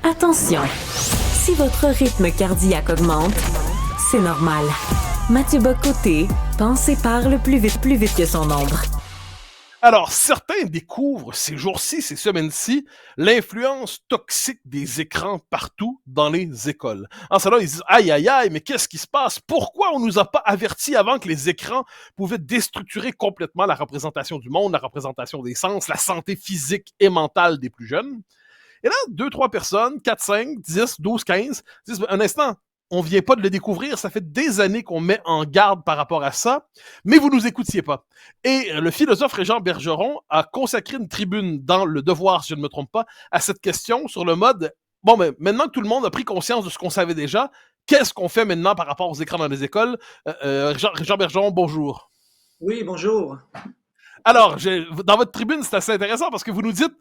Attention, si votre rythme cardiaque augmente, c'est normal. Mathieu Bock-Côté pense et parle plus vite que son ombre. Alors, certains découvrent ces jours-ci, ces semaines-ci, l'influence toxique des écrans partout dans les écoles. En cela, ils disent « Aïe, aïe, aïe, mais qu'est-ce qui se passe? Pourquoi on nous a pas avertis avant que les écrans pouvaient déstructurer complètement la représentation du monde, la représentation des sens, la santé physique et mentale des plus jeunes? » Et là, 2-3 personnes, 4, 5, 10, 12, 15, disent « Un instant, on vient pas de le découvrir, ça fait des années qu'on met en garde par rapport à ça, mais vous nous écoutiez pas. » Et le philosophe Régent Bergeron a consacré une tribune dans Le Devoir, si je ne me trompe pas, à cette question sur le mode « Bon, mais maintenant que tout le monde a pris conscience de ce qu'on savait déjà, qu'est-ce qu'on fait maintenant par rapport aux écrans dans les écoles? » Régent Bergeron, bonjour. Oui, bonjour. Alors, dans votre tribune, c'est assez intéressant parce que vous nous dites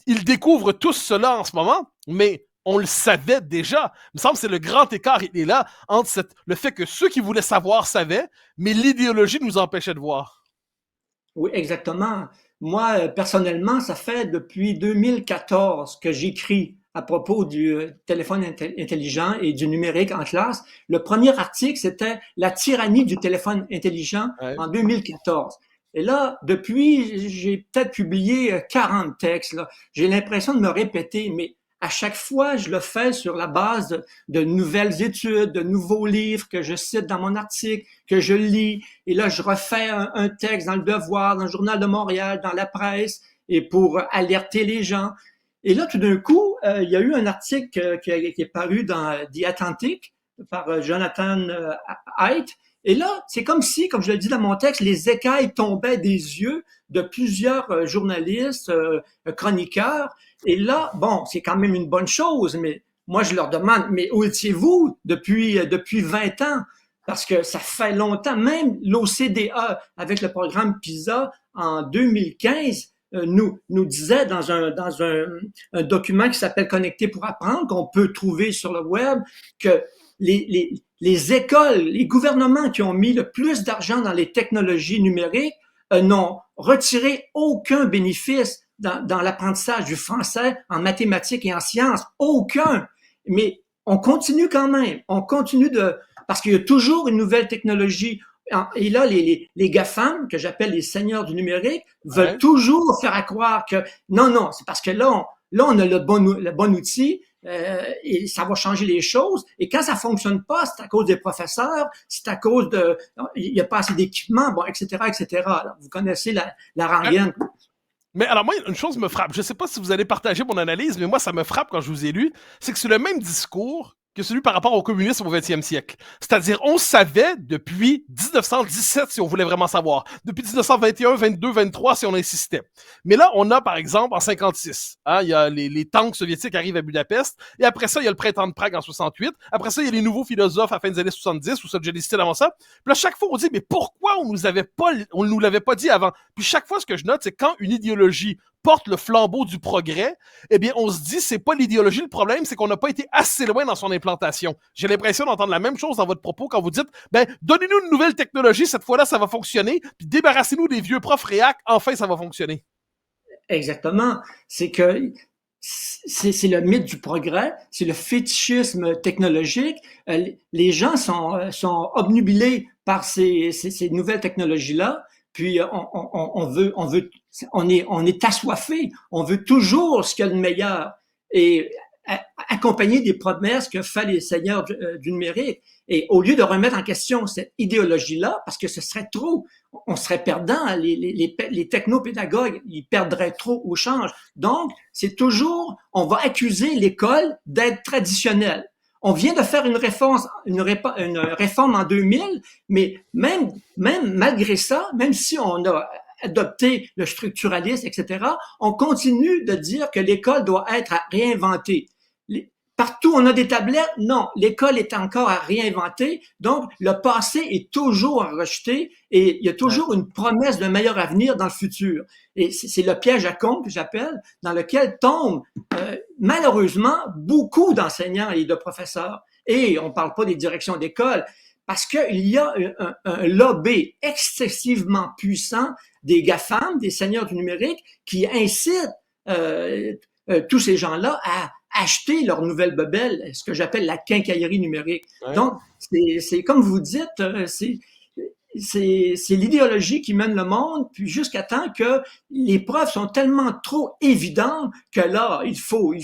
ils découvrent tous cela en ce moment, mais on le savait déjà. Il me semble que c'est le grand écart, il est là, entre le fait que ceux qui voulaient savoir savaient, mais l'idéologie nous empêchait de voir. Oui, exactement. Moi, personnellement, ça fait depuis 2014 que j'écris à propos du téléphone intelligent et du numérique en classe. Le premier article, c'était La tyrannie du téléphone intelligent en 2014. Et là, depuis, j'ai peut-être publié 40 textes. Là. J'ai l'impression de me répéter, mais à chaque fois, je le fais sur la base de nouvelles études, de nouveaux livres que je cite dans mon article, que je lis. Et là, je refais un texte dans Le Devoir, dans le Journal de Montréal, dans la presse, et pour alerter les gens. Et là, tout d'un coup, il y a eu un article qui est paru dans The Atlantic par Jonathan Haidt. Et là, c'est comme si, comme je le dis dans mon texte, les écailles tombaient des yeux de plusieurs journalistes, chroniqueurs. Et là, bon, c'est quand même une bonne chose, mais moi, je leur demande, mais où étiez-vous depuis 20 ans? Parce que ça fait longtemps, même l'OCDE, avec le programme PISA en 2015, nous disait dans un document qui s'appelle Connecté pour apprendre, qu'on peut trouver sur le web, que les écoles, les gouvernements qui ont mis le plus d'argent dans les technologies numériques n'ont retiré aucun bénéfice dans l'apprentissage du français, en mathématiques et en sciences. Aucun. Mais on continue quand même. On continue parce qu'il y a toujours une nouvelle technologie. Et là, les GAFAM, que j'appelle les seigneurs du numérique, veulent toujours faire croire que non, c'est parce que là, on a le bon outil, et ça va changer les choses. Et quand ça fonctionne pas, c'est à cause des professeurs, c'est à cause il y a pas assez d'équipement, bon, etc., etc. Alors, vous connaissez la rengaine. Mais alors moi, une chose me frappe. Je sais pas si vous allez partager mon analyse, mais moi, ça me frappe quand je vous ai lu. C'est que c'est le même discours que celui par rapport au communisme au 20e siècle. C'est-à-dire, on savait depuis 1917 si on voulait vraiment savoir. Depuis 1921, 22, 23 si on insistait. Mais là, on a par exemple en 56, il y a les tanks soviétiques arrivent à Budapest, et après ça, il y a le printemps de Prague en 68. Après ça, il y a les nouveaux philosophes à la fin des années 70, ou ça, j'ai listé avant ça. Puis là, chaque fois, on dit, mais pourquoi on nous l'avait pas dit avant? Puis chaque fois, ce que je note, c'est quand une idéologie porte le flambeau du progrès, eh bien, on se dit, c'est pas l'idéologie le problème, c'est qu'on n'a pas été assez loin dans son implantation. J'ai l'impression d'entendre la même chose dans votre propos quand vous dites, ben, donnez-nous une nouvelle technologie, cette fois-là, ça va fonctionner, puis débarrassez-nous des vieux profs réac, enfin, ça va fonctionner. Exactement. C'est que c'est le mythe du progrès, c'est le fétichisme technologique. Les gens sont obnubilés par ces nouvelles technologies-là. Puis on est assoiffé, on veut toujours ce qu'il y a de meilleur et accompagner des promesses que fait les seigneurs du numérique. Et au lieu de remettre en question cette idéologie-là, parce que ce serait trop, on serait perdant, les technopédagogues, ils perdraient trop au change. Donc, c'est toujours, on va accuser l'école d'être traditionnelle. On vient de faire une réforme en 2000, mais même malgré ça, même si on a adopté le structuralisme, etc., on continue de dire que l'école doit être à réinventer. Partout on a des tablettes, non, l'école est encore à réinventer, donc le passé est toujours à rejeter et il y a toujours une promesse d'un meilleur avenir dans le futur. Et c'est le piège à con que j'appelle, dans lequel tombent malheureusement beaucoup d'enseignants et de professeurs. Et on ne parle pas des directions d'école, parce qu'il y a un lobby excessivement puissant des GAFAM, des seigneurs du numérique, qui incitent tous ces gens-là à acheter leur nouvelle bebelle, ce que j'appelle la quincaillerie numérique. Ouais. Donc, c'est comme vous dites, c'est l'idéologie qui mène le monde, puis jusqu'à temps que les preuves sont tellement trop évidentes que là, il faut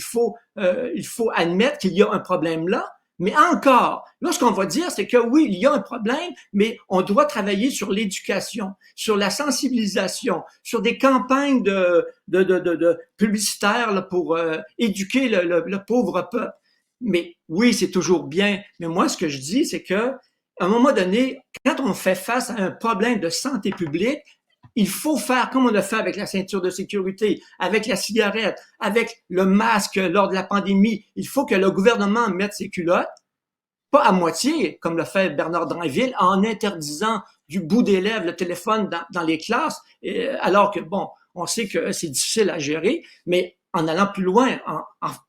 admettre qu'il y a un problème là. Mais encore, là, ce qu'on va dire, c'est que oui, il y a un problème, mais on doit travailler sur l'éducation, sur la sensibilisation, sur des campagnes de publicitaires là, pour éduquer le pauvre peuple. Mais oui, c'est toujours bien. Mais moi, ce que je dis, c'est que à un moment donné, quand on fait face à un problème de santé publique, il faut faire comme on a fait avec la ceinture de sécurité, avec la cigarette, avec le masque lors de la pandémie. Il faut que le gouvernement mette ses culottes, pas à moitié, comme le fait Bernard Drinville, en interdisant du bout des lèvres le téléphone dans les classes, alors que, bon, on sait que c'est difficile à gérer, mais en allant plus loin,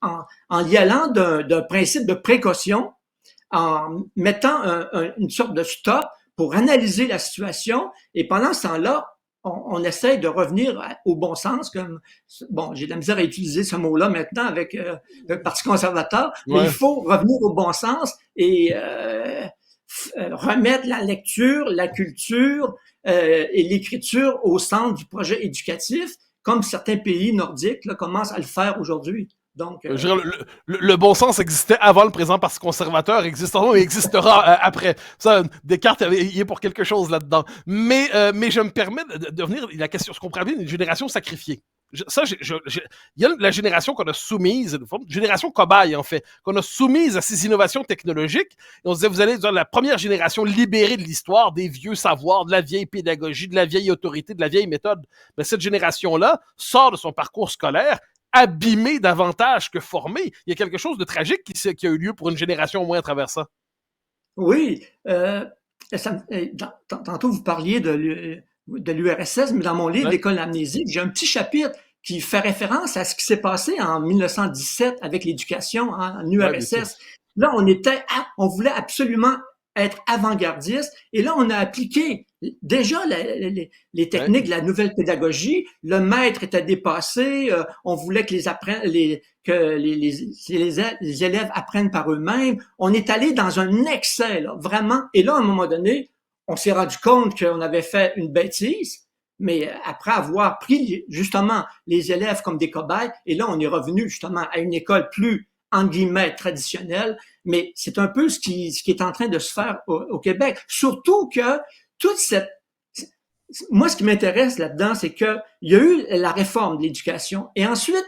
en y allant d'un principe de précaution, en mettant une sorte de stop pour analyser la situation, et pendant ce temps-là, on essaie de revenir au bon sens, comme, bon, j'ai de la misère à utiliser ce mot-là maintenant avec le Parti conservateur, mais il faut revenir au bon sens et remettre la lecture, la culture et l'écriture au centre du projet éducatif, comme certains pays nordiques là, commencent à le faire aujourd'hui. Donc, le bon sens existait avant le présent Parti conservateur, existera et existera après. Ça, Descartes il est pour quelque chose là-dedans. Mais je me permets de revenir la question, ce qu'on pourrait appeler une génération sacrifiée. Il y a la génération qu'on a soumise, une génération cobaye en fait, qu'on a soumise à ces innovations technologiques. Et on se disait, vous allez être la première génération libérée de l'histoire, des vieux savoirs, de la vieille pédagogie, de la vieille autorité, de la vieille méthode. Mais cette génération-là sort de son parcours scolaire abîmé davantage que formé. Il y a quelque chose de tragique qui a eu lieu pour une génération au moins à travers ça. Oui. Tantôt, vous parliez de l'URSS, mais dans mon livre, L'école amnésique, j'ai un petit chapitre qui fait référence à ce qui s'est passé en 1917 avec l'éducation en URSS. Là, on voulait absolument être avant-gardiste, et là, on a appliqué déjà les techniques de la nouvelle pédagogie. Le maître était dépassé, on voulait que les élèves apprennent par eux-mêmes. On est allé dans un excès, là, vraiment. Et là, à un moment donné, on s'est rendu compte qu'on avait fait une bêtise, mais après avoir pris justement les élèves comme des cobayes, et là, on est revenu justement à une école plus, entre guillemets, traditionnelle, mais c'est un peu ce qui est en train de se faire au Québec. Surtout que moi, ce qui m'intéresse là-dedans, c'est que il y a eu la réforme de l'éducation, et ensuite,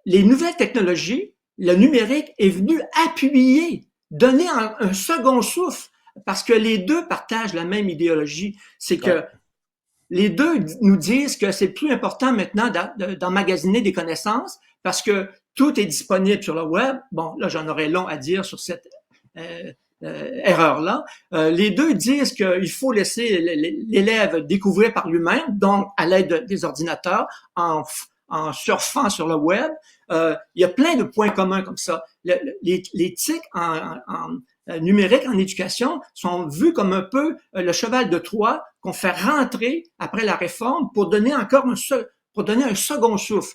les nouvelles technologies, le numérique est venu appuyer, donner un second souffle, parce que les deux partagent la même idéologie. C'est que les deux nous disent que c'est plus important maintenant d'emmagasiner des connaissances parce que tout est disponible sur le web. Bon, là, j'en aurais long à dire sur cette erreur-là. Les deux disent qu'il faut laisser l'élève découvrir par lui-même, donc à l'aide des ordinateurs, en surfant sur le web. Il y a plein de points communs comme ça. Les TIC en numérique en éducation sont vus comme un peu le cheval de Troie qu'on fait rentrer après la réforme pour donner encore un second souffle.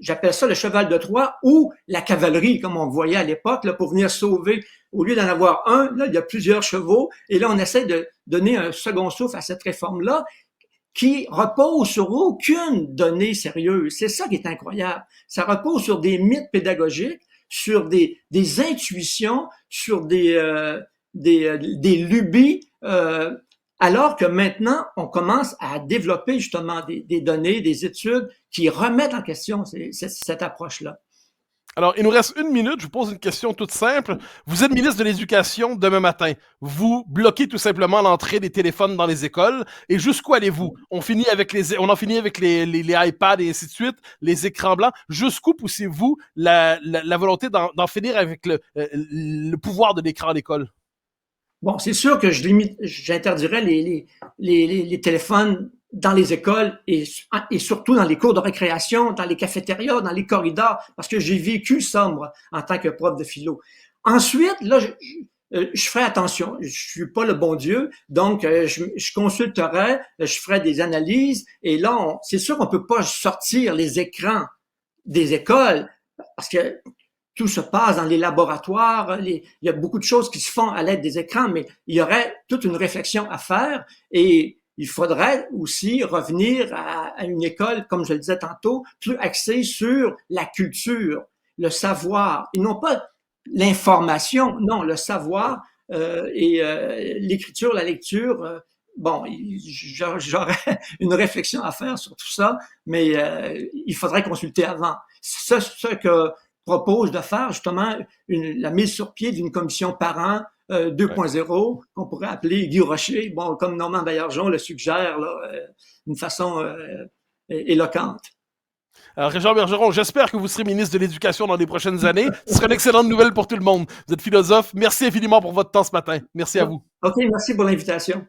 J'appelle ça le cheval de Troie ou la cavalerie, comme on voyait à l'époque, là, pour venir sauver. Au lieu d'en avoir un, là, il y a plusieurs chevaux. Et là, on essaie de donner un second souffle à cette réforme-là qui repose sur aucune donnée sérieuse. C'est ça qui est incroyable. Ça repose sur des mythes pédagogiques, sur des intuitions, sur des lubies, alors que maintenant, on commence à développer justement des données, des études qui remettent en question cette approche-là. Alors, il nous reste 1 minute. Je vous pose une question toute simple. Vous êtes ministre de l'Éducation demain matin. Vous bloquez tout simplement l'entrée des téléphones dans les écoles. Et jusqu'où allez-vous? On en finit avec les iPads et ainsi de suite, les écrans blancs. Jusqu'où poussez-vous la volonté d'en finir avec le pouvoir de l'écran à l'école? Bon, c'est sûr que j'interdirais les téléphones dans les écoles et surtout dans les cours de récréation, dans les cafétérias, dans les corridors, parce que j'ai vécu ça, moi, en tant que prof de philo. Ensuite, là, je ferai attention. Je suis pas le bon Dieu, donc je consulterai, je ferai des analyses, et là, c'est sûr qu'on peut pas sortir les écrans des écoles, parce que tout se passe dans les laboratoires. Il y a beaucoup de choses qui se font à l'aide des écrans, mais il y aurait toute une réflexion à faire et il faudrait aussi revenir à une école, comme je le disais tantôt, plus axée sur la culture, le savoir, et non pas l'information, non, le savoir et l'écriture, la lecture. Bon, j'aurais une réflexion à faire sur tout ça, mais il faudrait consulter avant. Ce que propose de faire justement la mise sur pied d'une commission parents 2.0 qu'on pourrait appeler Guy Rocher, bon, comme Normand Baillargeon le suggère là, d'une façon éloquente. Alors, Régent Bergeron, j'espère que vous serez ministre de l'Éducation dans les prochaines années. Ce serait une excellente nouvelle pour tout le monde. Vous êtes philosophe. Merci infiniment pour votre temps ce matin. Merci à vous. OK, merci pour l'invitation.